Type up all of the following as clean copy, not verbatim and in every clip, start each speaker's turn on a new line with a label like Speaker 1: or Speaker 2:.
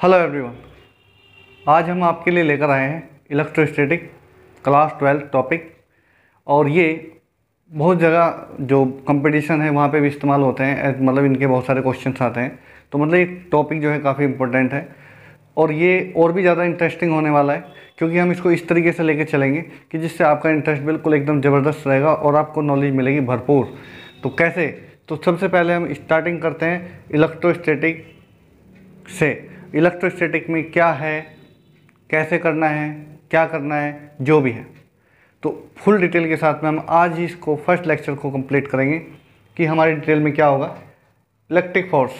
Speaker 1: Hello everyone. आज हम आपके लिए लेकर आए हैं इलेक्ट्रोस्टैटिक क्लास 12 टॉपिक। और ये बहुत जगह जो कंपटीशन है वहाँ पे भी इस्तेमाल होते हैं, मतलब इनके बहुत सारे क्वेश्चंस आते हैं। तो मतलब ये टॉपिक जो है काफ़ी इंपॉर्टेंट है और ये और भी ज़्यादा इंटरेस्टिंग होने वाला है, क्योंकि हम इसको इस तरीके से लेकर चलेंगे कि जिससे आपका इंटरेस्ट बिल्कुल एकदम ज़बरदस्त रहेगा और आपको नॉलेज मिलेगी भरपूर। तो कैसे? तो सबसे पहले हम स्टार्टिंग करते हैं इलेक्ट्रोस्टैटिक से। इलेक्ट्रोस्टैटिक में क्या है, कैसे करना है, क्या करना है, जो भी है, तो फुल डिटेल के साथ में हम आज ही इसको फर्स्ट लेक्चर को कंप्लीट करेंगे कि हमारी डिटेल में क्या होगा। इलेक्ट्रिक फोर्स,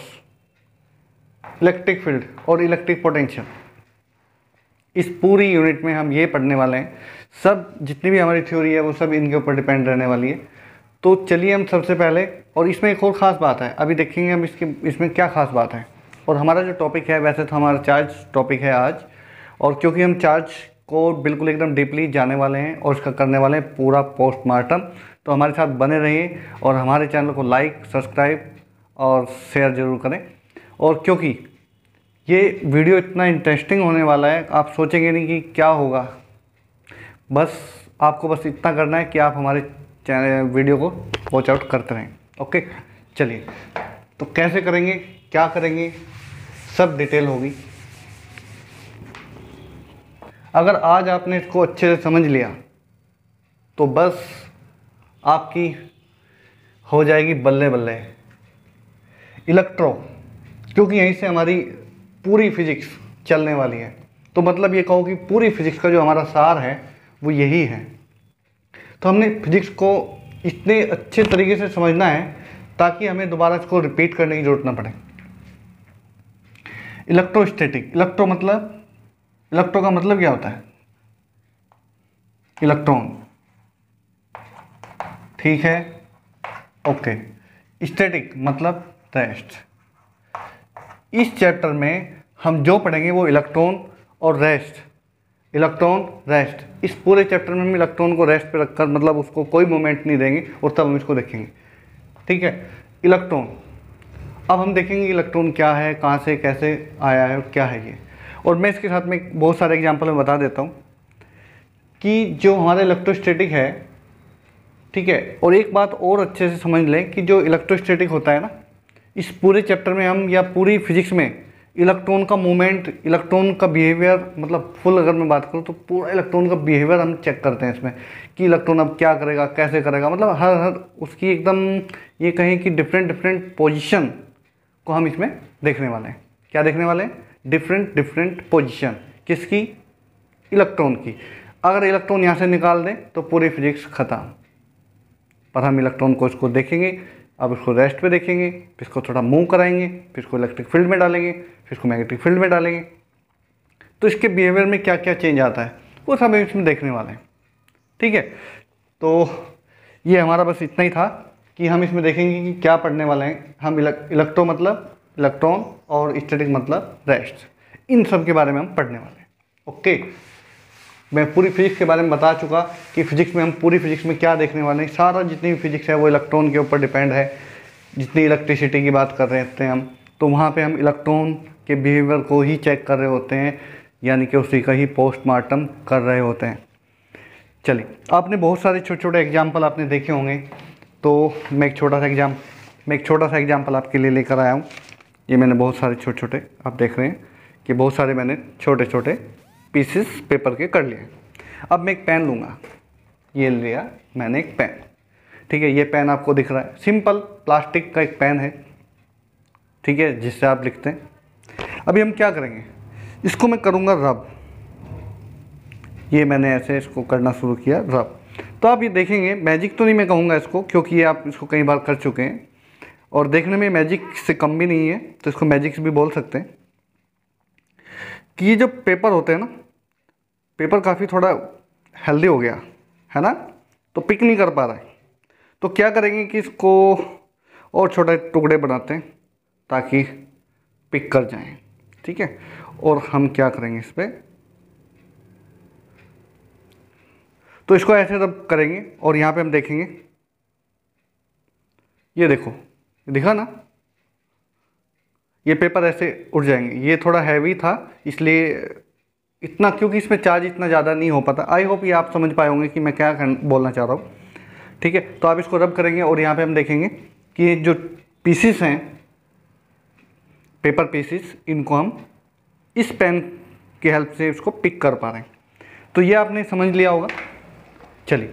Speaker 1: इलेक्ट्रिक फील्ड और इलेक्ट्रिक पोटेंशियल, इस पूरी यूनिट में हम ये पढ़ने वाले हैं। सब जितनी भी हमारी थ्योरी है वो सब इनके ऊपर डिपेंड रहने वाली है। तो चलिए हम सबसे पहले, और इसमें एक और ख़ास बात है, अभी देखेंगे हम इसमें क्या ख़ास बात है। और हमारा जो टॉपिक है, वैसे तो हमारा चार्ज टॉपिक है आज, और क्योंकि हम चार्ज को बिल्कुल एकदम डीपली जाने वाले हैं और इसका करने वाले हैं पूरा पोस्टमार्टम, तो हमारे साथ बने रहिए और हमारे चैनल को लाइक, सब्सक्राइब और शेयर ज़रूर करें। और क्योंकि ये वीडियो इतना इंटरेस्टिंग होने वाला है, आप सोचेंगे नहीं कि क्या होगा। बस आपको बस इतना करना है कि आप हमारे चैनल वीडियो को वॉच आउट करते रहें। ओके, चलिए तो कैसे करेंगे, क्या करेंगे, सब डिटेल होगी। अगर आज आपने इसको अच्छे से समझ लिया तो बस आपकी हो जाएगी बल्ले बल्ले। इलेक्ट्रो, क्योंकि यहीं से हमारी पूरी फिजिक्स चलने वाली है, तो मतलब ये कहो कि पूरी फिजिक्स का जो हमारा सार है वो यही है। तो हमने फिजिक्स को इतने अच्छे तरीके से समझना है ताकि हमें दोबारा इसको रिपीट करने की ज़रूरत ना पड़े। इलेक्ट्रोस्टैटिक, इलेक्ट्रो का मतलब क्या होता है? इलेक्ट्रॉन, ठीक है, ओके। स्टैटिक मतलब रेस्ट। इस चैप्टर में हम जो पढ़ेंगे वो इलेक्ट्रॉन और रेस्ट, इलेक्ट्रॉन रेस्ट। इस पूरे चैप्टर में हम इलेक्ट्रॉन को रेस्ट पे रखकर, मतलब उसको कोई मोमेंट नहीं देंगे, और तब हम इसको देखेंगे, ठीक है। इलेक्ट्रॉन, अब हम देखेंगे इलेक्ट्रॉन क्या है, कहाँ से कैसे आया है और क्या है ये। और मैं इसके साथ में बहुत सारे एग्जांपल में बता देता हूँ कि जो हमारा इलेक्ट्रोस्टैटिक है, ठीक है। और एक बात और अच्छे से समझ लें कि जो इलेक्ट्रोस्टैटिक होता है ना, इस पूरे चैप्टर में हम, या पूरी फिजिक्स में, इलेक्ट्रॉन का मूवमेंट, इलेक्ट्रॉन का बिहेवियर, मतलब फुल अगर मैं बात करूँ तो पूरा इलेक्ट्रॉन का बिहेवियर हम चेक करते हैं इसमें कि इलेक्ट्रॉन अब क्या करेगा, कैसे करेगा, मतलब हर उसकी एकदम, ये कहें कि डिफरेंट पोजीशन को हम इसमें देखने वाले हैं। क्या देखने वाले हैं? Different position. किसकी? इलेक्ट्रॉन की। अगर इलेक्ट्रॉन यहाँ से निकाल दें तो पूरी फिजिक्स खत्म। पर हम इलेक्ट्रॉन को इसको देखेंगे, अब इसको रेस्ट पे देखेंगे, फिर इसको थोड़ा मूव कराएंगे, फिर इसको इलेक्ट्रिक फील्ड में डालेंगे, फिर इसको मैग्नेटिक फील्ड में डालेंगे, तो इसके बिहेवियर में क्या क्या चेंज आता है वो सब इसमें देखने वाले हैं, ठीक है। तो ये हमारा बस इतना ही था कि हम इसमें देखेंगे कि क्या पढ़ने वाले हैं हम। इलेक्ट्रो मतलब इलेक्ट्रॉन और स्टैटिक मतलब रेस्ट, इन सब के बारे में हम पढ़ने वाले हैं। ओके, मैं पूरी फिजिक्स के बारे में बता चुका कि फिजिक्स में हम पूरी फिजिक्स में क्या देखने वाले हैं। सारा जितनी भी फिजिक्स है वो इलेक्ट्रॉन के ऊपर डिपेंड है। जितनी इलेक्ट्रिसिटी की बात कर रहे होते हैं हम, तो वहाँ पे हम इलेक्ट्रॉन के बिहेवियर को ही चेक कर रहे होते हैं, यानी कि उसी का ही पोस्टमार्टम कर रहे होते हैं। चलिए, आपने बहुत सारे छोटे छोटे एग्जाम्पल आपने देखे होंगे, तो मैं एक छोटा सा एग्जाम्पल आपके लिए लेकर आया हूँ। ये मैंने बहुत सारे छोटे छोटे, आप देख रहे हैं कि बहुत सारे मैंने छोटे छोटे पीसेस पेपर के कर लिए। अब मैं एक पेन लूँगा, ये लिया मैंने एक पेन, ठीक है। ये पेन आपको दिख रहा है, सिंपल प्लास्टिक का एक पेन है, ठीक है, जिससे आप लिखते हैं। अभी हम क्या करेंगे, इसको मैं करूँगा रब। ये मैंने ऐसे इसको करना शुरू किया, रब। तो आप ये देखेंगे, मैजिक तो नहीं मैं कहूँगा इसको, क्योंकि ये आप इसको कई बार कर चुके हैं और देखने में मैजिक से कम भी नहीं है, तो इसको मैजिक भी बोल सकते हैं। कि ये जो पेपर होते हैं ना, पेपर काफ़ी थोड़ा हेल्दी हो गया है ना, तो पिक नहीं कर पा रहा है। तो क्या करेंगे कि इसको और छोटे टुकड़े बनाते हैं ताकि पिक कर जाएं, ठीक है। और हम क्या करेंगे इस पर, तो इसको ऐसे रब करेंगे और यहाँ पे हम देखेंगे, ये देखो, दिखा ना, ये पेपर ऐसे उड़ जाएंगे। ये थोड़ा हैवी था इसलिए इतना, क्योंकि इसमें चार्ज इतना ज़्यादा नहीं हो पाता। आई होप ये आप समझ पाए होंगे कि मैं क्या बोलना चाह रहा हूँ। ठीक है, तो आप इसको रब करेंगे और यहाँ पे हम देखेंगे कि ये जो पीसीस हैं, पेपर पीसीस, इनको हम इस पेन की हेल्प से इसको पिक कर पा रहे हैं। तो ये आपने समझ लिया होगा। चलिए,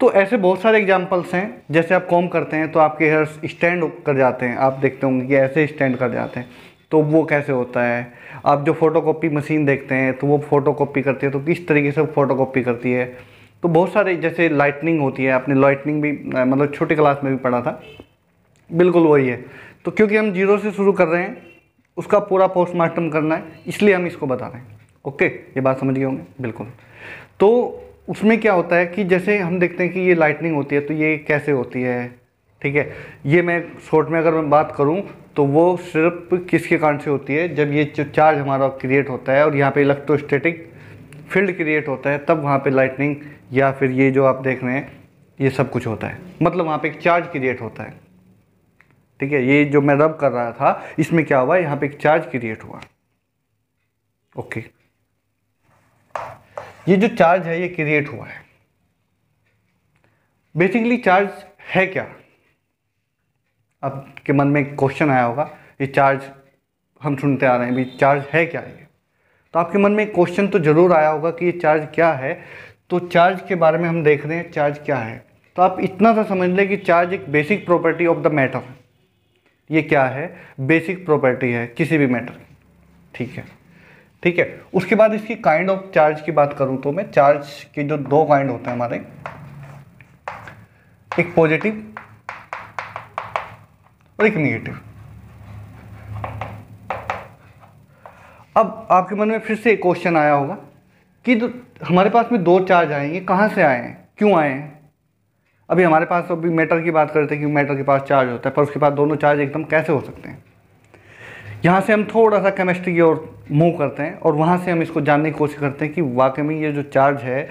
Speaker 1: तो ऐसे बहुत सारे एग्जांपल्स हैं। जैसे आप कॉम करते हैं तो आपके हेयर्स स्टैंड कर जाते हैं, आप देखते होंगे कि ऐसे स्टैंड कर जाते हैं, तो वो कैसे होता है। आप जो फोटोकॉपी मशीन देखते हैं तो वो फोटोकॉपी करती है, तो किस तरीके से फोटोकॉपी करती है। तो बहुत सारे, जैसे लाइटनिंग होती है, आपने लाइटनिंग भी मतलब छोटी क्लास में भी पढ़ा था, बिल्कुल वही है। तो क्योंकि हम जीरो से शुरू कर रहे हैं, उसका पूरा पोस्टमार्टम करना है, इसलिए हम इसको बता रहे हैं। ओके, ये बात समझ गए होंगे, बिल्कुल। तो उसमें क्या होता है कि जैसे हम देखते हैं कि ये लाइटनिंग होती है, तो ये कैसे होती है, ठीक है। ये मैं शॉर्ट में अगर मैं बात करूं तो वो सिर्फ किसके कारण से होती है, जब ये जो चार्ज हमारा क्रिएट होता है और यहाँ पे इलेक्ट्रोस्टैटिक फील्ड क्रिएट होता है, तब वहाँ पे लाइटनिंग या फिर ये जो आप देख रहे हैं ये सब कुछ होता है। मतलब वहाँ पे एक चार्ज क्रिएट होता है। ठीक है, ये जो मैं रब कर रहा था, इसमें क्या हुआ, यहाँ पे एक चार्ज क्रिएट हुआ। ओके, ये जो चार्ज है ये क्रिएट हुआ है। बेसिकली चार्ज है क्या, आपके मन में एक क्वेश्चन आया होगा, ये चार्ज हम सुनते आ रहे हैं भी, चार्ज है क्या ये। तो आपके मन में एक क्वेश्चन तो जरूर आया होगा कि ये चार्ज क्या है। तो चार्ज के बारे में हम देख रहे हैं, चार्ज क्या है। तो आप इतना सा समझ लें कि चार्ज एक basic property of the matter. ये क्या है, बेसिक प्रॉपर्टी है किसी भी मैटर की। ठीक है, ठीक है। उसके बाद इसकी काइंड ऑफ चार्ज की बात करूं तो मैं, चार्ज के जो दो काइंड होते हैं हमारे, एक पॉजिटिव और एक नेगेटिव। अब आपके मन में फिर से एक क्वेश्चन आया होगा कि हमारे पास में दो चार्ज आए, ये कहाँ से आए हैं, क्यों आए हैं। अभी हमारे पास, अभी मैटर की बात करते हैं कि मैटर के पास चार्ज होता है, पर उसके पास दोनों चार्ज एकदम कैसे हो सकते हैं। यहाँ से हम थोड़ा सा केमिस्ट्री की ओर मूव करते हैं और वहाँ से हम इसको जानने की कोशिश करते हैं कि वाकई में ये जो चार्ज है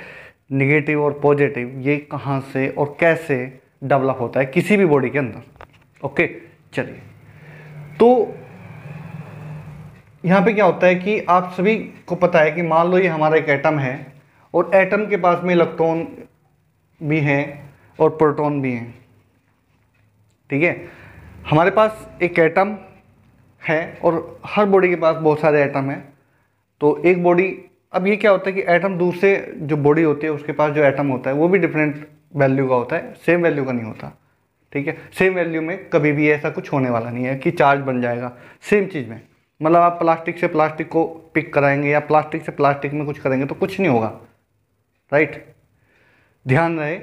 Speaker 1: निगेटिव और पॉजिटिव, ये कहाँ से और कैसे डेवलप होता है किसी भी बॉडी के अंदर। ओके, चलिए। तो यहाँ पे क्या होता है कि आप सभी को पता है कि मान लो ये हमारा एक एटम है और एटम के पास में इलेक्ट्रॉन भी हैं और प्रोटॉन भी हैं। ठीक है, हमारे पास एक एटम है और हर बॉडी के पास बहुत सारे एटम हैं। तो एक बॉडी, अब ये क्या होता है कि एटम दूसरे जो बॉडी होती है उसके पास जो एटम होता है वो भी डिफरेंट वैल्यू का होता है, सेम वैल्यू का नहीं होता। ठीक है, सेम वैल्यू में कभी भी ऐसा कुछ होने वाला नहीं है कि चार्ज बन जाएगा सेम चीज़ में। मतलब आप प्लास्टिक से प्लास्टिक को पिक कराएंगे या प्लास्टिक से प्लास्टिक में कुछ करेंगे तो कुछ नहीं होगा, राइट। ध्यान रहे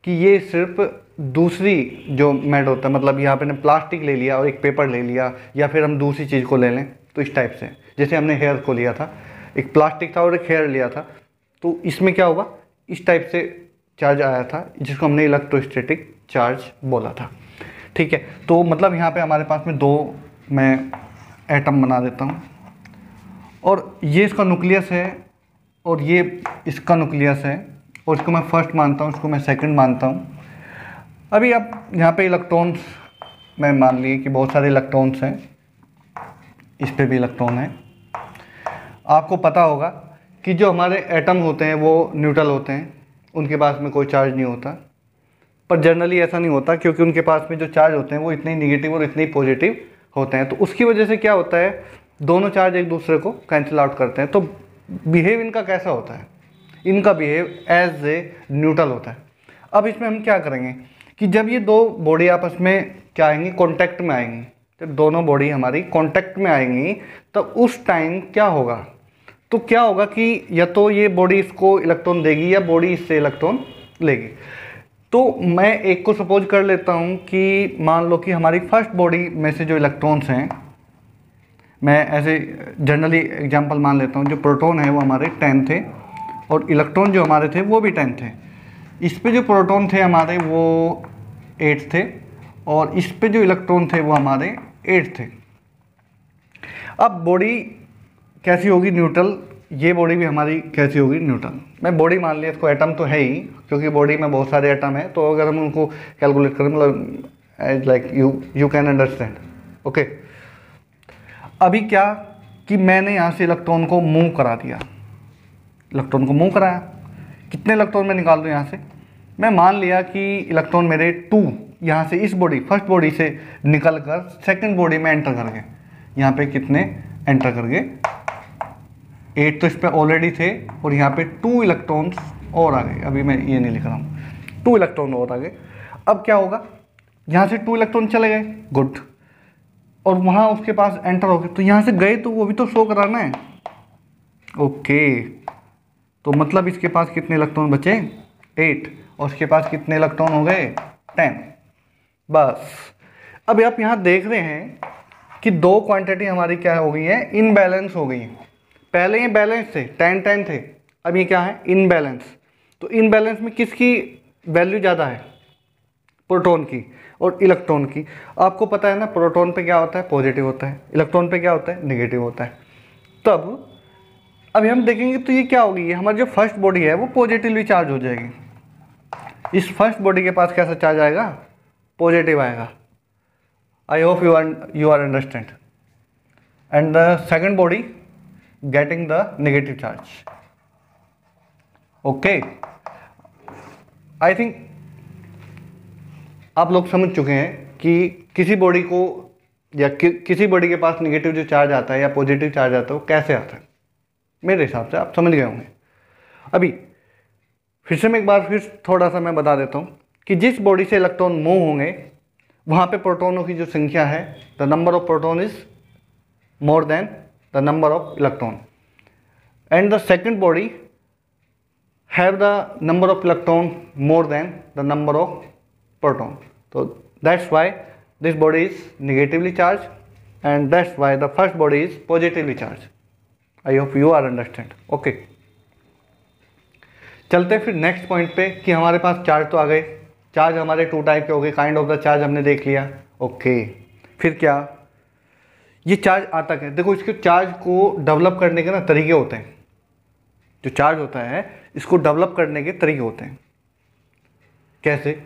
Speaker 1: कि ये सिर्फ दूसरी जो मेड होता है, मतलब यहाँ पे ने प्लास्टिक ले लिया और एक पेपर ले लिया, या फिर हम दूसरी चीज़ को ले लें तो इस टाइप से, जैसे हमने हेयर को लिया था, एक प्लास्टिक था और एक हेयर लिया था, तो इसमें क्या हुआ, इस टाइप से चार्ज आया था जिसको हमने इलेक्ट्रोस्टैटिक चार्ज बोला था। ठीक है, तो मतलब यहाँ पे हमारे पास में दो, मैं एटम बना देता हूँ और ये इसका न्यूक्लियस है और ये इसका न्यूक्लियस है, और इसको मैं फर्स्ट मानता हूँ, इसको मैं सेकंड मानता हूँ। अभी आप यहाँ पे इलेक्ट्रॉन्स, मैं मान लिए कि बहुत सारे इलेक्ट्रॉन्स हैं, इस पे भी इलेक्ट्रॉन है। आपको पता होगा कि जो हमारे एटम होते हैं वो न्यूट्रल होते हैं, उनके पास में कोई चार्ज नहीं होता। पर जनरली ऐसा नहीं होता क्योंकि उनके पास में जो चार्ज होते हैं वो इतने निगेटिव और इतने पॉजिटिव होते हैं। तो उसकी वजह से क्या होता है, दोनों चार्ज एक दूसरे को कैंसिल आउट करते हैं। तो बिहेव इनका कैसा होता है, इनका बिहेव एज ए न्यूट्रल होता है। अब इसमें हम क्या करेंगे कि जब ये दो बॉडी आपस में क्या आएंगी, कॉन्टैक्ट में आएंगी, जब दोनों बॉडी हमारी कॉन्टैक्ट में आएंगी तब उस टाइम क्या होगा, तो क्या होगा कि या तो ये बॉडी इसको इलेक्ट्रॉन देगी या बॉडी इससे इलेक्ट्रॉन लेगी। तो मैं एक को सपोज कर लेता हूँ कि मान लो कि हमारी फर्स्ट बॉडी में से जो इलेक्ट्रॉन्स हैं, मैं ऐसे जनरली एग्जांपल मान लेता हूँ, जो प्रोटॉन है वो हमारे 10 थे और इलेक्ट्रॉन जो हमारे थे वो भी 10 थे। इस पे जो प्रोटॉन थे हमारे वो 8 थे और इस पे जो इलेक्ट्रॉन थे वो हमारे 8 थे। अब बॉडी कैसी होगी, न्यूट्रल। ये बॉडी भी हमारी कैसी होगी, न्यूट्रल। मैं बॉडी मान लिया, इसको एटम तो है ही क्योंकि बॉडी में बहुत सारे एटम है, तो अगर हम उनको कैलकुलेट करें, मतलब like you can understand. Okay, अभी क्या कि मैंने यहाँ से इलेक्ट्रॉन को मूव करा दिया, इलेक्ट्रॉन को मूव कराया, कितने इलेक्ट्रॉन मैं निकाल दूँ यहाँ से, मैं मान लिया कि इलेक्ट्रॉन मेरे 2 यहाँ से इस बॉडी फर्स्ट बॉडी से निकल कर सेकेंड बॉडी में एंटर कर गए। यहाँ पे कितने एंटर कर गए, 8 तो इस पर ऑलरेडी थे और यहाँ पे 2 इलेक्ट्रॉन्स और आ गए। अभी मैं ये नहीं लिख रहा हूँ, 2 इलेक्ट्रॉन और आ गए। अब क्या होगा, यहाँ से 2 इलेक्ट्रॉन चले गए, गुड, और वहाँ उसके पास एंटर हो गए, तो यहाँ से गए तो वो भी तो शो कराना है। ओके, तो मतलब इसके पास कितने इलेक्ट्रॉन बचे, 8, और उसके पास कितने इलेक्ट्रॉन हो गए, 10। बस अब आप यहाँ देख रहे हैं कि 2 क्वांटिटी हमारी क्या हो गई है, इनबैलेंस हो गई है। पहले ये बैलेंस थे, 10 10 थे, अब ये क्या है, इनबैलेंस। तो इनबैलेंस में किसकी वैल्यू ज़्यादा है, प्रोटॉन की और इलेक्ट्रॉन की। आपको पता है ना, प्रोटॉन पे क्या होता है, पॉजिटिव होता है, इलेक्ट्रॉन पे क्या होता है, नेगेटिव होता है। तब अभी हम देखेंगे तो ये क्या होगी, ये हमारी जो फर्स्ट बॉडी है वो पॉजिटिवली चार्ज हो जाएगी। इस फर्स्ट बॉडी के पास कैसा चार्ज आएगा, पॉजिटिव आएगा। I hope you are understand. And the second body getting the negative charge. Okay, I think आप लोग समझ चुके हैं कि किसी बॉडी को या किसी बॉडी के पास नेगेटिव जो चार्ज आता है या पॉजिटिव चार्ज आता है वो कैसे आता है। मेरे हिसाब से आप समझ गए होंगे। अभी फिर से मैं एक बार फिर थोड़ा सा मैं बता देता हूँ कि जिस बॉडी से इलेक्ट्रॉन मूव होंगे वहाँ पे प्रोटॉनों की जो संख्या है, the number of proton is more than the number of electron, and the second body have the number of electron more than the number of proton. तो that's why this body is negatively charge and that's why the first body is positively charge. I hope you are understand. Okay, चलते फिर next point पे कि हमारे पास charge तो आ गए, charge हमारे 2 type के हो गए, काइंड ऑफ द चार्ज हमने देख लिया। ओके, फिर क्या, ये चार्ज आता क्या, देखो इसके चार्ज को डेवलप करने के ना तरीके होते हैं। जो चार्ज होता है इसको डेवलप करने के तरीके होते हैं। कैसे,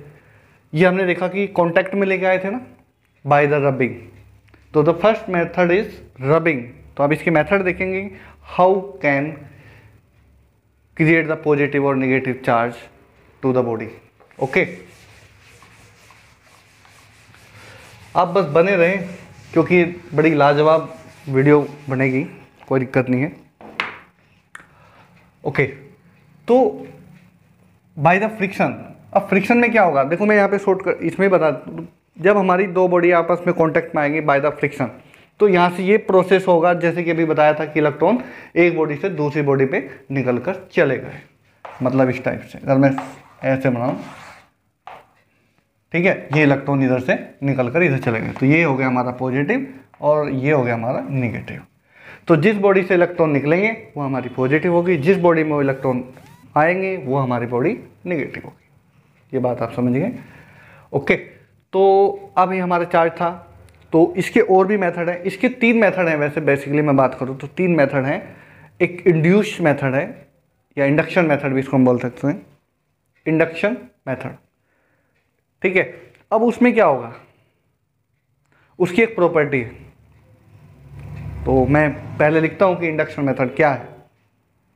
Speaker 1: ये हमने देखा कि कांटेक्ट में लेके आए थे ना, बाय द रबिंग। तो the first method is rubbing. तो अब इसके मेथड देखेंगे, how can create the positive और negative charge to the body. Okay, आप बस बने रहें क्योंकि बड़ी लाजवाब वीडियो बनेगी, कोई दिक्कत नहीं है। ओके, तो बाय द फ्रिक्शन। अब फ्रिक्शन में क्या होगा, देखो मैं यहाँ पे शॉर्ट कर इसमें बता, जब हमारी 2 बॉडी आपस में कांटेक्ट में आएंगी बाय द फ्रिक्शन, तो यहाँ से ये प्रोसेस होगा जैसे कि अभी बताया था कि इलेक्ट्रॉन एक बॉडी से दूसरी बॉडी पे निकल कर चले गए। मतलब इस टाइप से अगर मैं ऐसे बनाऊँ, ठीक है, ये इलेक्ट्रॉन इधर से निकल कर इधर चले गए, तो ये हो गया हमारा पॉजिटिव और ये हो गया हमारा नेगेटिव। तो जिस बॉडी से इलेक्ट्रॉन निकलेंगे वो हमारी पॉजिटिव होगी, जिस बॉडी में वो इलेक्ट्रॉन आएंगे वो हमारी बॉडी नेगेटिव होगी। ये बात आप समझ गए। ओके, तो अब ये हमारा चार्ज था। तो इसके और भी मेथड है, इसके 3 मेथड हैं वैसे बेसिकली मैं बात करूँ तो 3 मेथड हैं। एक इंड्यूस मेथड है या इंडक्शन मेथड भी इसको हम बोल सकते हैं, इंडक्शन मेथड, ठीक है। अब उसमें क्या होगा, उसकी एक प्रॉपर्टी है। तो मैं पहले लिखता हूँ कि इंडक्शन मेथड क्या है,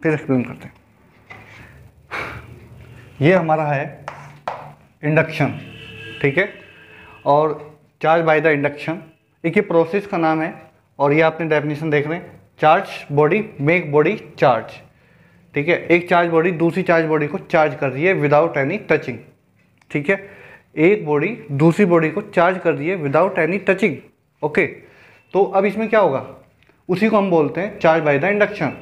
Speaker 1: फिर एक्सप्लेन करते हैं। ये हमारा है इंडक्शन, ठीक है, और चार्ज बाय द इंडक्शन, एक ये प्रोसेस का नाम है। और ये आपने डेफिनेशन देख रहे हैं, charge body make body charge, ठीक है। एक चार्ज बॉडी दूसरी चार्ज बॉडी को चार्ज कर रही है विदाउट एनी टचिंग, ठीक है। एक बॉडी दूसरी बॉडी को चार्ज कर रही है विदाउट एनी टचिंग। ओके, तो अब इसमें क्या होगा, उसी को हम बोलते हैं चार्ज बाय द इंडक्शन।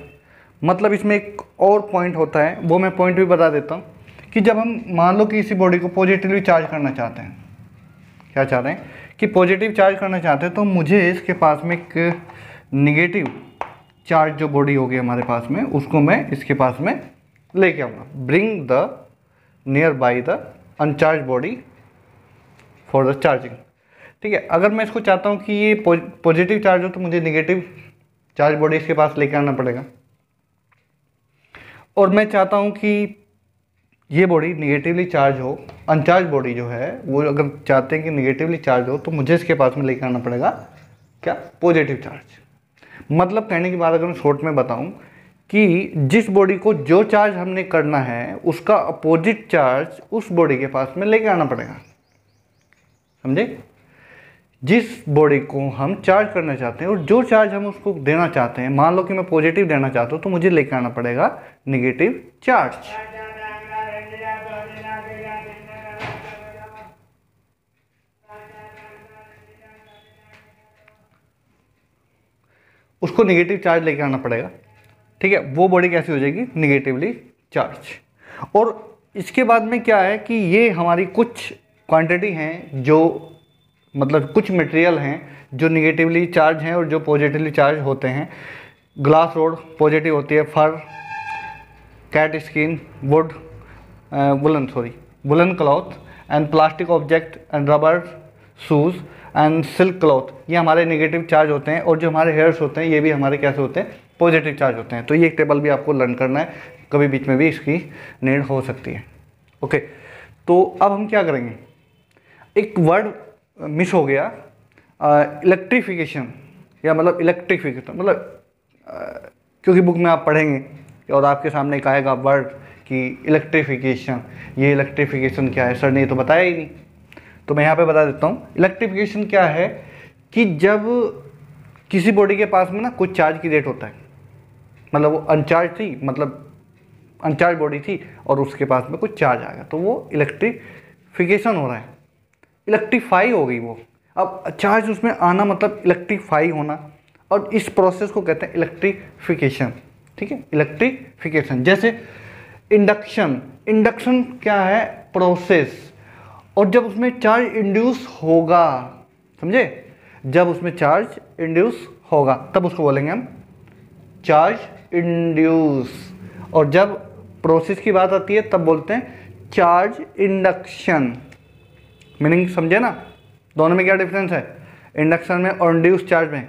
Speaker 1: मतलब इसमें एक और पॉइंट होता है, वो मैं पॉइंट भी बता देता हूँ कि जब हम मान लो कि किसी बॉडी को पॉजिटिवली चार्ज करना चाहते हैं, क्या चाहते हैं कि पॉजिटिव चार्ज करना चाहते हैं, तो मुझे इसके पास में एक निगेटिव चार्ज जो बॉडी होगी हमारे पास में, उसको मैं इसके पास में लेके आऊँगा। Bring the near by the uncharged body for the charging, ठीक है। अगर मैं इसको चाहता हूँ कि ये पॉजिटिव चार्ज हो तो मुझे निगेटिव चार्ज बॉडी इसके पास लेके आना पड़ेगा, और मैं चाहता हूँ कि ये बॉडी निगेटिवली चार्ज हो, अनचार्ज बॉडी जो है वो अगर चाहते हैं कि निगेटिवली चार्ज हो तो मुझे इसके पास में लेके आना पड़ेगा क्या, पॉजिटिव चार्ज, मतलब कहने की बात अगर मैं शॉर्ट में बताऊं कि जिस बॉडी को जो चार्ज हमने करना है उसका अपोजिट चार्ज उस बॉडी के पास में लेके आना पड़ेगा, समझे? जिस बॉडी को हम चार्ज करना चाहते हैं और जो चार्ज हम उसको देना चाहते हैं, मान लो कि मैं पॉजिटिव देना चाहता हूँ तो मुझे लेके आना पड़ेगा नेगेटिव चार्ज। उसको नेगेटिव चार्ज लेके आना पड़ेगा, ठीक है? वो बॉडी कैसी हो जाएगी? Negatively charge. और इसके बाद में क्या है कि ये हमारी कुछ क्वांटिटी हैं जो मतलब कुछ मटेरियल हैं जो नेगेटिवली चार्ज हैं और जो पॉजिटिवली चार्ज होते हैं। ग्लास रोड पॉजिटिव होती है, fur, cat skin, wood, woollen cloth and plastic object and rubber, shoes and silk cloth, ये हमारे नेगेटिव चार्ज होते हैं। और जो हमारे हेयर्स होते हैं ये भी हमारे कैसे होते हैं? पॉजिटिव चार्ज होते हैं। तो ये एक टेबल भी आपको लर्न करना है, कभी बीच में भी इसकी नीड हो सकती है। ओके, तो अब हम क्या करेंगे, एक वर्ड मिस हो गया, इलेक्ट्रिफिकेशन, या मतलब इलेक्ट्रिफिकेशन मतलब क्योंकि बुक में आप पढ़ेंगे और आपके सामने एक आएगा वर्ड कि इलेक्ट्रिफिकेशन, ये इलेक्ट्रिफिकेशन क्या है? सर ने ये तो बताया ही नहीं, तो मैं यहाँ पे बता देता हूँ। इलेक्ट्रिफिकेशन क्या है कि जब किसी बॉडी के पास में ना कुछ चार्ज की रेट होता है, मतलब वो अनचार्ज थी, मतलब अनचार्ज बॉडी थी और उसके पास में कुछ चार्ज आ गया, तो वो इलेक्ट्रिफिकेशन हो रहा है, इलेक्ट्रीफाई हो गई वो। अब चार्ज उसमें आना मतलब इलेक्ट्रीफाई होना, और इस प्रोसेस को कहते हैं इलेक्ट्रिफिकेशन, ठीक है? इलेक्ट्रिफिकेशन। जैसे इंडक्शन, इंडक्शन क्या है? प्रोसेस। और जब उसमें चार्ज इंड्यूस होगा, समझे? जब उसमें चार्ज इंड्यूस होगा तब उसको बोलेंगे हम चार्ज इंड्यूस। और जब प्रोसेस की बात आती है तब बोलते हैं चार्ज इंडक्शन। मीनिंग समझे ना, दोनों में क्या डिफरेंस है? इंडक्शन में और इंड्यूस चार्ज में।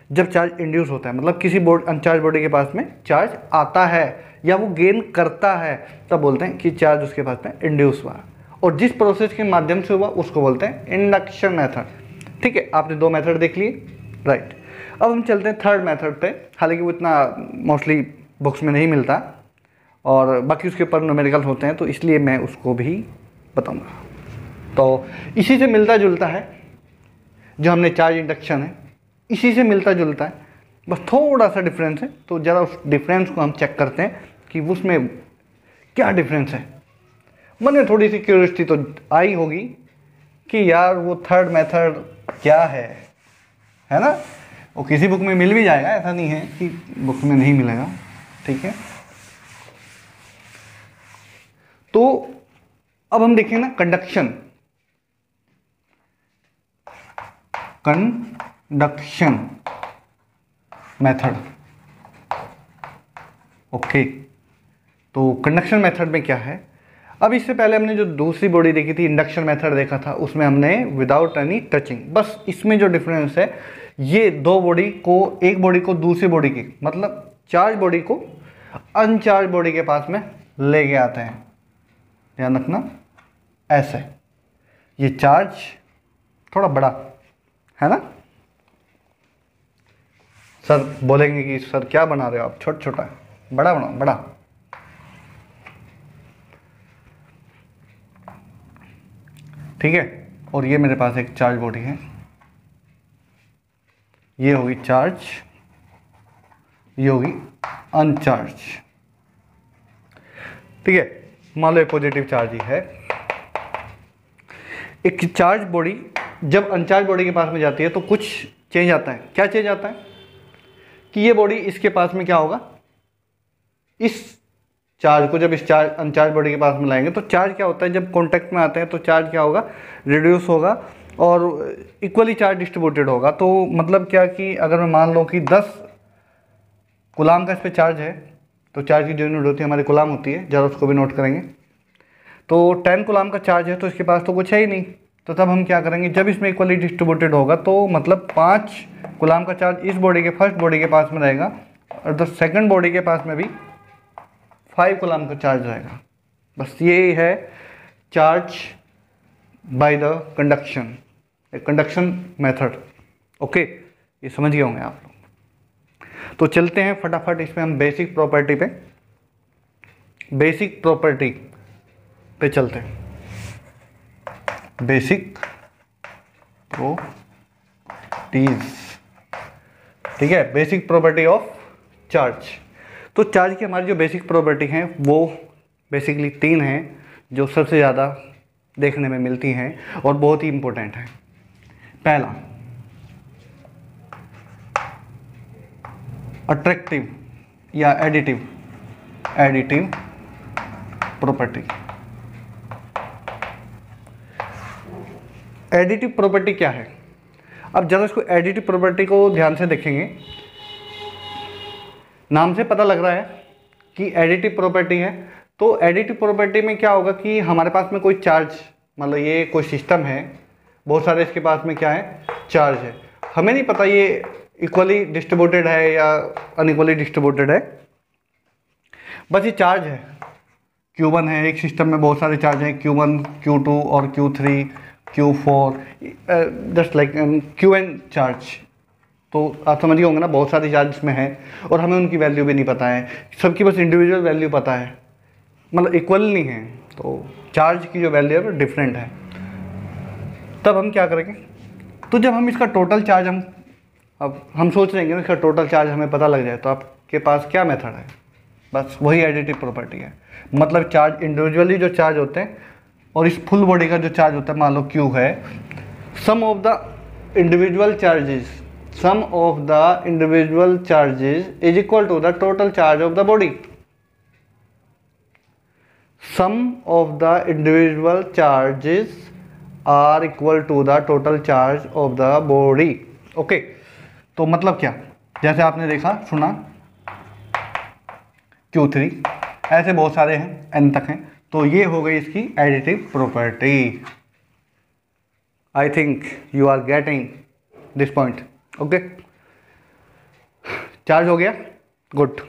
Speaker 1: जब चार्ज इंड्यूस होता है मतलब किसी अनचार्ज बॉडी के पास में चार्ज आता है या वो गेन करता है, तब बोलते हैं कि चार्ज उसके पास में इंड्यूस हुआ। और जिस प्रोसेस के माध्यम से हुआ उसको बोलते हैं इंडक्शन मेथड। ठीक है, आपने दो मेथड देख लिए, राइट। अब हम चलते हैं थर्ड मेथड पे, हालांकि वो इतना मोस्टली बुक्स में नहीं मिलता और बाकी उसके ऊपर न्यूमेरिकल होते हैं, तो इसलिए मैं उसको भी बताऊंगा। तो इसी से मिलता जुलता है जो हमने चार्ज इंडक्शन है, इसी से मिलता जुलता है, बस थोड़ा सा डिफरेंस है। तो ज़रा उस डिफरेंस को हम चेक करते हैं कि उसमें क्या डिफरेंस है। मन में थोड़ी सी क्यूरियोसिटी तो आई होगी कि यार वो थर्ड मेथड क्या है ना? वो किसी बुक में मिल भी जाएगा, ऐसा नहीं है कि बुक में नहीं मिलेगा, ठीक है। तो अब हम देखें ना कंडक्शन, कंडक्शन मेथड। ओके, तो कंडक्शन मेथड में क्या है? अब इससे पहले हमने जो दूसरी बॉडी देखी थी, इंडक्शन मेथड देखा था, उसमें हमने विदाउट एनी टचिंग, बस इसमें जो डिफरेंस है ये दो बॉडी को, एक बॉडी को दूसरी बॉडी की मतलब चार्ज बॉडी को अनचार्ज बॉडी के पास में लेके आते हैं। ध्यान रखना, ऐसे ये चार्ज थोड़ा बड़ा है ना। सर बोलेंगे कि सर क्या बना रहे हो आप, छोटा छोटा है, बड़ा बनाओ, बड़ा। ठीक है, और ये मेरे पास एक चार्ज बॉडी है, ये होगी चार्ज, ये होगी अनचार्ज। ठीक है, मान लो पॉजिटिव चार्ज ही है। एक चार्ज बॉडी जब अनचार्ज बॉडी के पास में जाती है तो कुछ चेंज आता है। क्या चेंज आता है कि ये बॉडी इसके पास में क्या होगा, इस चार्ज को जब इस चार्ज अनचार्ज बॉडी के पास में लाएंगे तो चार्ज क्या होता है, जब कांटेक्ट में आते हैं तो चार्ज क्या होगा, रिड्यूस होगा और इक्वली चार्ज डिस्ट्रीब्यूटेड होगा। तो मतलब क्या कि अगर मैं मान लो कि 10 गुलाम का इस पर चार्ज है, तो चार्ज की जो यूनिट होती है हमारी गुलाम होती है, ज़रा उसको भी नोट करेंगे। तो 10 गुलाम का चार्ज है तो इसके पास तो कुछ है ही नहीं, तो तब हम क्या करेंगे, जब इसमें इक्वली डिस्ट्रीब्यूटेड होगा तो मतलब 5 गुलाम का चार्ज इस बॉडी के फर्स्ट बॉडी के पास में रहेगा और द सेकंड बॉडी के पास में भी 5 गुलाम का चार्ज रहेगा। बस ये है charge by the conduction, conduction method. Okay, ये समझ गए होंगे आप लोग। तो चलते हैं फटाफट इसमें हम बेसिक प्रॉपर्टी पे चलते हैं। बेसिक प्रॉपर्टीज, ठीक है, बेसिक प्रॉपर्टी ऑफ चार्ज। तो चार्ज की हमारी जो बेसिक प्रॉपर्टी हैं वो बेसिकली 3 हैं जो सबसे ज़्यादा देखने में मिलती हैं और बहुत ही इंपॉर्टेंट है। पहला, अट्रैक्टिव या एडिटिव प्रॉपर्टी। एडिटिव प्रॉपर्टी क्या है? अब जब इसको एडिटिव प्रॉपर्टी को ध्यान से देखेंगे, नाम से पता लग रहा है कि एडिटिव प्रॉपर्टी है। तो एडिटिव प्रॉपर्टी में क्या होगा कि हमारे पास में कोई चार्ज, मतलब ये कोई सिस्टम है, बहुत सारे इसके पास में क्या है, चार्ज है। हमें नहीं पता ये इक्वली डिस्ट्रीब्यूटेड है या अनइक्वली डिस्ट्रीब्यूटेड है, बस ये चार्ज है। Q1 है, एक सिस्टम में बहुत सारे चार्ज हैं, Q1, Q2 और Q3, Q4, just like Qn charge. तो आप समझ गए होंगे ना, बहुत सारे चार्ज में है और हमें उनकी वैल्यू भी नहीं पता है, सबकी बस इंडिविजुअल वैल्यू पता है, मतलब इक्वल नहीं है। तो चार्ज की जो वैल्यू है वो डिफरेंट है। तब हम क्या करेंगे, तो जब हम इसका टोटल चार्ज हम सोच रहे हैं ना, इसका टोटल चार्ज हमें पता लग जाए, तो आपके पास क्या मेथड है, बस वही एडिटिव प्रॉपर्टी है। मतलब चार्ज इंडिविजुअली जो चार्ज होते हैं और इस फुल बॉडी का जो चार्ज होता है, मान लो Q है, sum of the individual charges is equal to the total charge of the body. Sum of the individual charges are equal to the total charge of the body. Okay, तो मतलब क्या, जैसे आपने देखा सुना Q3, ऐसे बहुत सारे हैं, n तक हैं। तो ये हो गई इसकी additive property. I think you are getting this point. Okay, charge हो गया, गुड।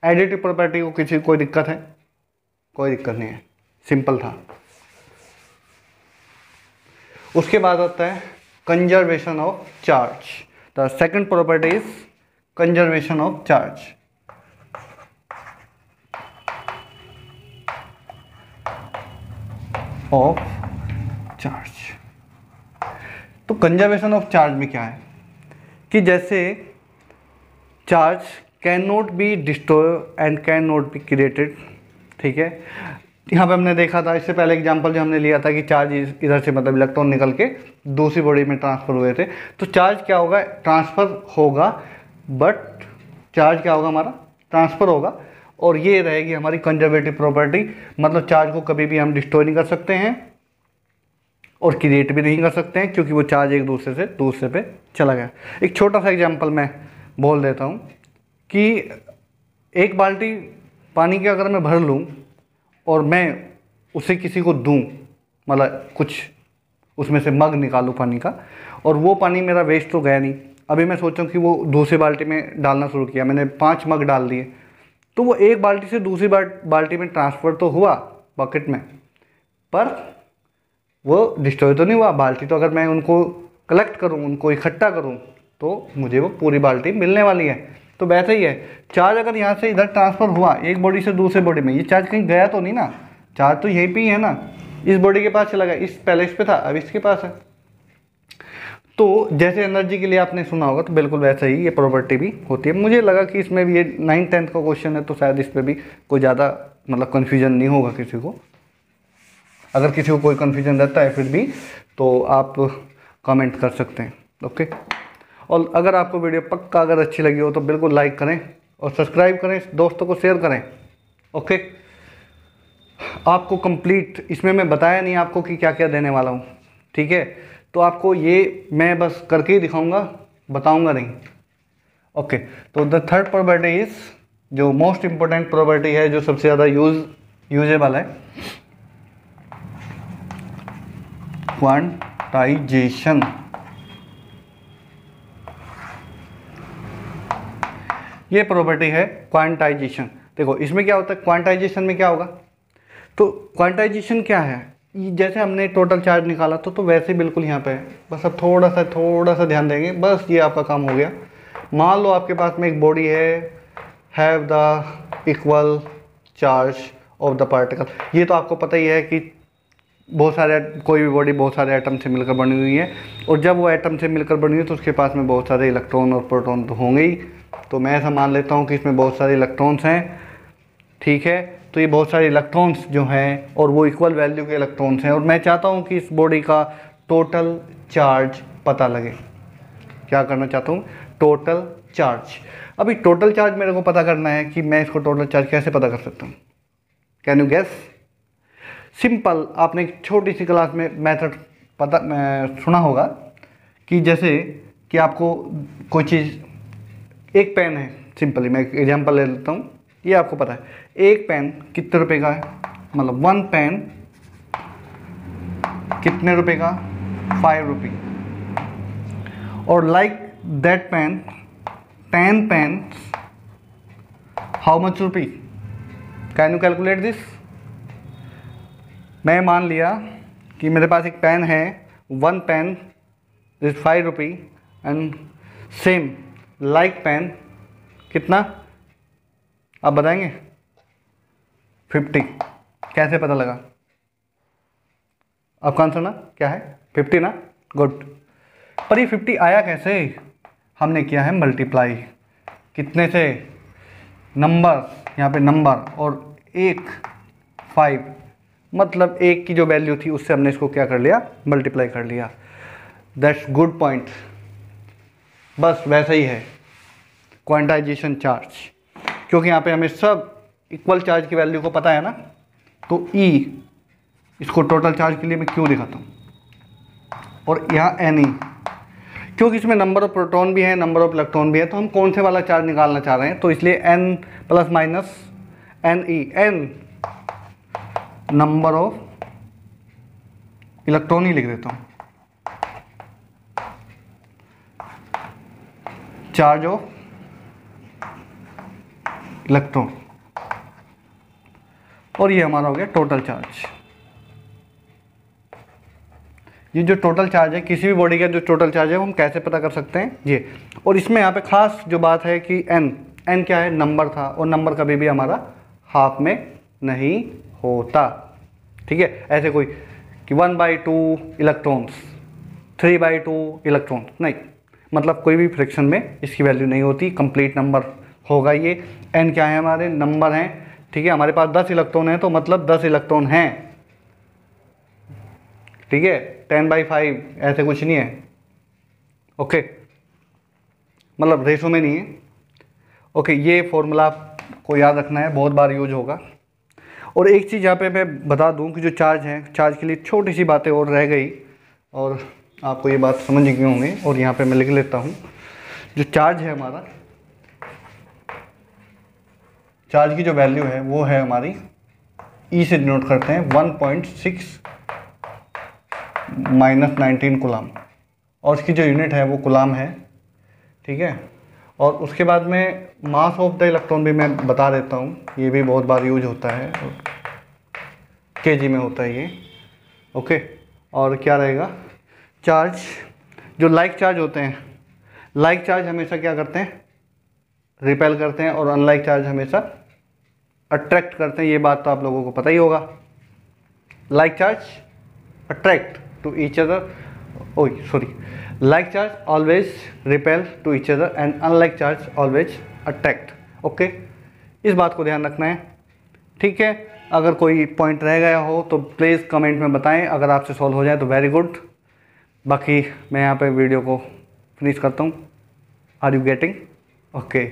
Speaker 1: एडिटिव प्रॉपर्टी को किसी कोई दिक्कत है? कोई दिक्कत नहीं है, सिंपल था। उसके बाद आता है conservation of charge. The second property is conservation of charge. तो कंजर्वेशन ऑफ चार्ज में क्या है कि जैसे charge can not be destroy and can not be created, ठीक है। यहाँ पे हमने देखा था, इससे पहले एग्जांपल जो हमने लिया था कि चार्ज इधर से मतलब इलेक्ट्रॉन निकल के दूसरी बॉडी में ट्रांसफ़र हुए थे। तो चार्ज क्या होगा, ट्रांसफ़र होगा, बट चार्ज क्या होगा, हमारा ट्रांसफ़र होगा। और ये रहेगी हमारी कंजर्वेटिव प्रॉपर्टी, मतलब चार्ज को कभी भी हम डिस्ट्रॉय नहीं कर सकते हैं और क्रिएट भी नहीं कर सकते हैं, क्योंकि वो चार्ज एक दूसरे से दूसरे पे चला गया। एक छोटा सा एग्जाम्पल मैं बोल देता हूँ कि एक बाल्टी पानी के अगर मैं भर लूँ और मैं उसे किसी को दूँ, मतलब कुछ उसमें से मग निकालूँ पानी का, और वो पानी मेरा वेस्ट तो गया नहीं। अभी मैं सोचूं कि वो दूसरी बाल्टी में डालना शुरू किया, मैंने 5 मग डाल दिए, तो वो एक बाल्टी से दूसरी बाल्टी में ट्रांसफ़र तो हुआ बकेट में, पर वो डिस्ट्रॉय तो नहीं हुआ। बाल्टी तो अगर मैं उनको कलेक्ट करूँ, उनको इकट्ठा करूँ, तो मुझे वो पूरी बाल्टी मिलने वाली है। तो वैसे ही है, चार्ज अगर यहाँ से इधर ट्रांसफ़र हुआ एक बॉडी से दूसरे बॉडी में, ये चार्ज कहीं गया तो नहीं ना, चार्ज तो यहीं पे ही है ना, इस बॉडी के पास चला गया, पहले इस पे था, अब इसके पास है। तो जैसे एनर्जी के लिए आपने सुना होगा, तो बिल्कुल वैसे ही ये प्रॉपर्टी भी होती है। मुझे लगा कि इसमें भी ये 9th-10th का क्वेश्चन है, तो शायद इस पर भी कोई ज़्यादा मतलब कन्फ्यूजन नहीं होगा किसी को। अगर किसी को कोई कन्फ्यूजन रहता है फिर भी, तो आप कमेंट कर सकते हैं। ओके, और अगर आपको वीडियो पक्का अगर अच्छी लगी हो तो बिल्कुल लाइक करें और सब्सक्राइब करें, दोस्तों को शेयर करें। ओके, आपको कंप्लीट इसमें मैं बताया नहीं आपको कि क्या क्या देने वाला हूँ, ठीक है। तो आपको ये मैं बस करके ही दिखाऊंगा, बताऊंगा नहीं। ओके, तो द थर्ड प्रॉपर्टी इज, जो मोस्ट इंपॉर्टेंट प्रॉपर्टी है, जो सबसे ज़्यादा यूजेबल है, क्वांटाइजेशन। ये प्रॉपर्टी है क्वांटाइजेशन। देखो इसमें क्या होता है, क्वांटाइजेशन में क्या होगा, तो क्वांटाइजेशन क्या है, जैसे हमने टोटल चार्ज निकाला तो वैसे बिल्कुल यहाँ पे है। बस अब थोड़ा सा ध्यान देंगे, बस ये आपका काम हो गया। मान लो आपके पास में एक बॉडी है, have the equal charge of the particle. ये तो आपको पता ही है कि बहुत सारे, कोई भी बॉडी बहुत सारे एटम से मिलकर बनी हुई है, और जब वो एटम से मिलकर बनी हुई है तो उसके पास में बहुत सारे इलेक्ट्रॉन और प्रोटॉन तो होंगे ही। तो मैं ऐसा मान लेता हूँ कि इसमें बहुत सारे इलेक्ट्रॉन्स हैं, ठीक है। तो ये बहुत सारे इलेक्ट्रॉन्स जो हैं और वो इक्वल वैल्यू के इलेक्ट्रॉन्स हैं, और मैं चाहता हूँ कि इस बॉडी का टोटल चार्ज पता लगे। क्या करना चाहता हूँ? Total charge. अभी टोटल चार्ज मेरे को पता करना है कि मैं इसको टोटल चार्ज कैसे पता कर सकता हूँ? Can you guess? सिंपल, आपने एक छोटी सी क्लास में मेथड सुना होगा कि जैसे कि आपको कोई चीज़, एक पेन है, सिंपली मैं एक एग्जांपल ले लेता हूँ, ये आपको पता है एक पेन कितने रुपए का है, मतलब वन पेन कितने रुपए का? 5 रुपये। और like that pen 10 pens how much rupee? Can you calculate this? मैं मान लिया कि मेरे पास एक पेन है, one pen is 5 rupee, and same like pen कितना आप बताएंगे? 50। कैसे पता लगा? आपका आंसर ना क्या है? 50 ना? गुड। पर ये 50 आया कैसे? हमने किया है मल्टीप्लाई। कितने से? नंबर, यहाँ पे नंबर, और एक 5, मतलब एक की जो वैल्यू थी उससे हमने इसको क्या कर लिया? मल्टीप्लाई कर लिया। That's good point. बस वैसा ही है क्वांटाइजेशन चार्ज, क्योंकि यहाँ पे हमें सब इक्वल चार्ज की वैल्यू को पता है ना। तो E, इसको टोटल चार्ज के लिए मैं क्यों दिखाता हूँ, और यहाँ Ne, क्योंकि इसमें नंबर ऑफ प्रोटॉन भी है, नंबर ऑफ इलेक्ट्रॉन भी है, तो हम कौन से वाला चार्ज निकालना चाह रहे हैं, तो इसलिए N plus minus Ne, N number of electron ही लिख देता हूँ, चार्ज ऑफ इलेक्ट्रॉन, और ये हमारा हो गया टोटल चार्ज। ये जो टोटल चार्ज है, किसी भी बॉडी का जो टोटल चार्ज है वो हम कैसे पता कर सकते हैं? ये, और इसमें यहाँ पे खास जो बात है कि n क्या है? नंबर था, और नंबर कभी भी हमारा हाफ में नहीं होता, ठीक है। ऐसे कोई कि 1/2 इलेक्ट्रॉन्स, 3/2 इलेक्ट्रॉन्स नहीं, मतलब कोई भी फ्रैक्शन में इसकी वैल्यू नहीं होती, कंप्लीट नंबर होगा ये। n क्या है? हमारे नंबर हैं, ठीक है। हमारे पास 10 इलेक्ट्रॉन है तो मतलब 10 इलेक्ट्रॉन हैं, ठीक है। 10/5 ऐसे कुछ नहीं है, ओके, मतलब रेशो में नहीं है, ओके। ये फॉर्मूला आपको याद रखना है, बहुत बार यूज होगा। और एक चीज़ यहाँ पे मैं बता दूं कि जो चार्ज है, चार्ज के लिए छोटी सी बातें और रह गई, और आपको ये बात समझ गए होंगे, और यहाँ पे मैं लिख लेता हूँ। जो चार्ज है हमारा, चार्ज की जो वैल्यू है वो है हमारी, E से डिनोट करते हैं 1.6 - 19 कूलाम, और उसकी जो यूनिट है वो कूलाम है, ठीक है। और उसके बाद में मास ऑफ द इलेक्ट्रॉन भी मैं बता देता हूँ, ये भी बहुत बार यूज होता है, kg में होता है ये, ओके। और क्या रहेगा? चार्ज, जो लाइक चार्ज होते हैं, लाइक चार्ज हमेशा क्या करते हैं? रिपेल करते हैं, और अनलाइक चार्ज हमेशा अट्रैक्ट करते हैं। ये बात तो आप लोगों को पता ही होगा। Like charge attract to each other, like charge always repel to each other and unlike charge always attract, okay. इस बात को ध्यान रखना है, ठीक है। अगर कोई पॉइंट रह गया हो तो प्लीज़ कमेंट में बताएं, अगर आपसे सॉल्व हो जाए तो वेरी गुड। बाकी मैं यहाँ पे वीडियो को फिनिश करता हूँ। Are you getting? Okay,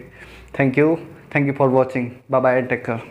Speaker 1: thank you for watching, bye bye, take care.